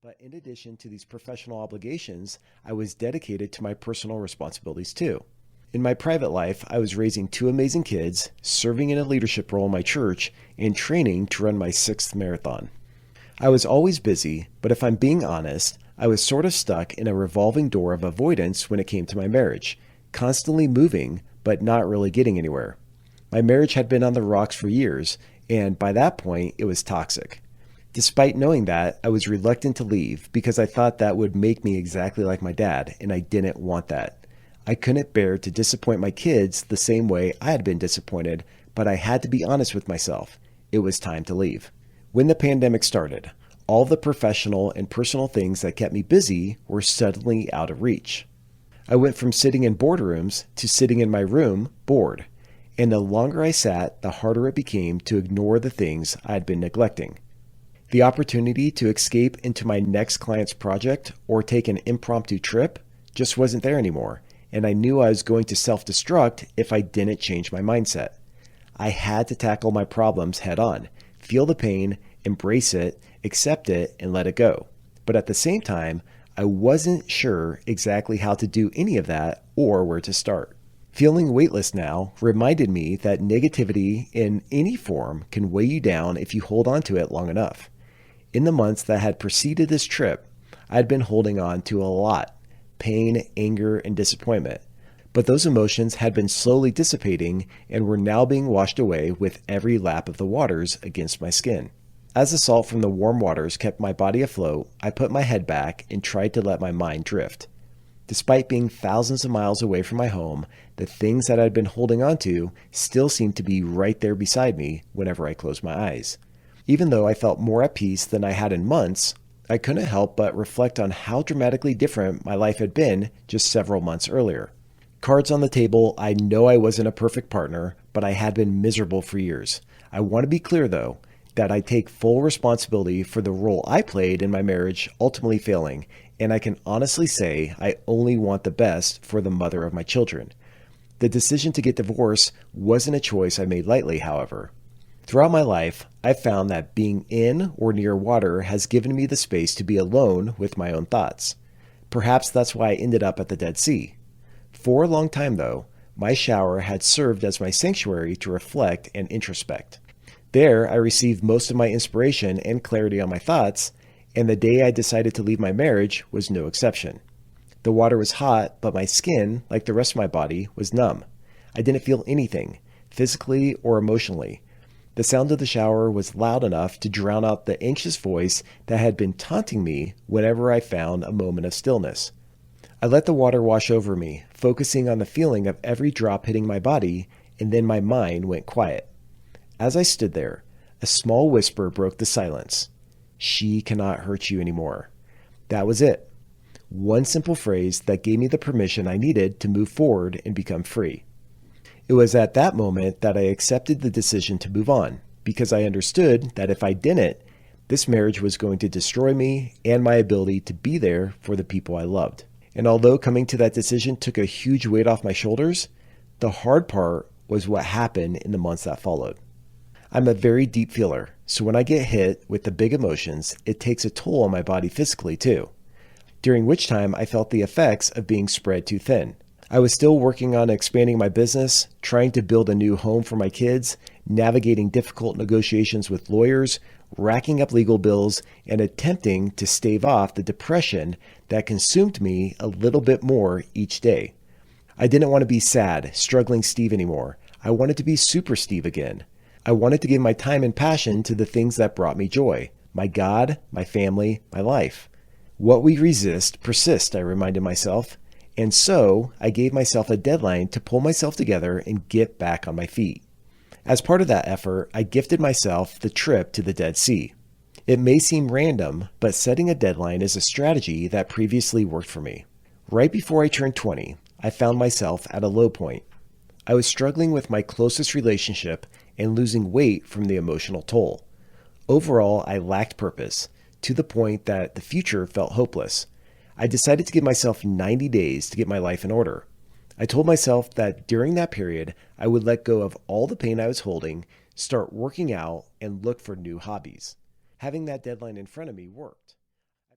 But in addition to these professional obligations, I was dedicated to my personal responsibilities too. In my private life, I was raising two amazing kids, serving in a leadership role in my church, and training to run my sixth marathon. I was always busy, but if I'm being honest, I was sort of stuck in a revolving door of avoidance when it came to my marriage, constantly moving, but not really getting anywhere. My marriage had been on the rocks for years, and by that point, it was toxic. Despite knowing that, I was reluctant to leave because I thought that would make me exactly like my dad, and I didn't want that. I couldn't bear to disappoint my kids the same way I had been disappointed, but I had to be honest with myself. It was time to leave. When the pandemic started, all the professional and personal things that kept me busy were suddenly out of reach. I went from sitting in boardrooms to sitting in my room, bored. And the longer I sat, the harder it became to ignore the things I had been neglecting. The opportunity to escape into my next client's project or take an impromptu trip just wasn't there anymore, and I knew I was going to self-destruct if I didn't change my mindset. I had to tackle my problems head on, feel the pain, embrace it, accept it, and let it go. But at the same time, I wasn't sure exactly how to do any of that or where to start. Feeling weightless now reminded me that negativity in any form can weigh you down if you hold on to it long enough. In the months that had preceded this trip, I'd been holding on to a lot: pain, anger, and disappointment. But those emotions had been slowly dissipating and were now being washed away with every lap of the waters against my skin. As the salt from the warm waters kept my body afloat, I put my head back and tried to let my mind drift. Despite being thousands of miles away from my home, the things that I'd been holding on to still seemed to be right there beside me whenever I closed my eyes. Even though I felt more at peace than I had in months, I couldn't help but reflect on how dramatically different my life had been just several months earlier. Cards on the table, I know I wasn't a perfect partner, but I had been miserable for years. I want to be clear, though, that I take full responsibility for the role I played in my marriage ultimately failing, and I can honestly say I only want the best for the mother of my children. The decision to get divorced wasn't a choice I made lightly, however. Throughout my life, I've found that being in or near water has given me the space to be alone with my own thoughts. Perhaps that's why I ended up at the Dead Sea. For a long time, though, my shower had served as my sanctuary to reflect and introspect. There, I received most of my inspiration and clarity on my thoughts, and the day I decided to leave my marriage was no exception. The water was hot, but my skin, like the rest of my body, was numb. I didn't feel anything, physically or emotionally. The sound of the shower was loud enough to drown out the anxious voice that had been taunting me whenever I found a moment of stillness. I let the water wash over me, focusing on the feeling of every drop hitting my body, and then my mind went quiet. As I stood there, a small whisper broke the silence. "She cannot hurt you anymore." That was it. One simple phrase that gave me the permission I needed to move forward and become free. It was at that moment that I accepted the decision to move on, because I understood that if I didn't, this marriage was going to destroy me and my ability to be there for the people I loved. And although coming to that decision took a huge weight off my shoulders, the hard part was what happened in the months that followed. I'm a very deep feeler, so when I get hit with the big emotions, it takes a toll on my body physically too, during which time I felt the effects of being spread too thin. I was still working on expanding my business, trying to build a new home for my kids, navigating difficult negotiations with lawyers, racking up legal bills, and attempting to stave off the depression that consumed me a little bit more each day. I didn't want to be sad, struggling Steve anymore. I wanted to be super Steve again. I wanted to give my time and passion to the things that brought me joy: my God, my family, my life. What we resist persists, I reminded myself. And so I gave myself a deadline to pull myself together and get back on my feet. As part of that effort, I gifted myself the trip to the Dead Sea. It may seem random, but setting a deadline is a strategy that previously worked for me. Right before I turned 20, I found myself at a low point. I was struggling with my closest relationship and losing weight from the emotional toll. Overall, I lacked purpose, to the point that the future felt hopeless. I decided to give myself 90 days to get my life in order. I told myself that during that period, I would let go of all the pain I was holding, start working out, and look for new hobbies. Having that deadline in front of me worked.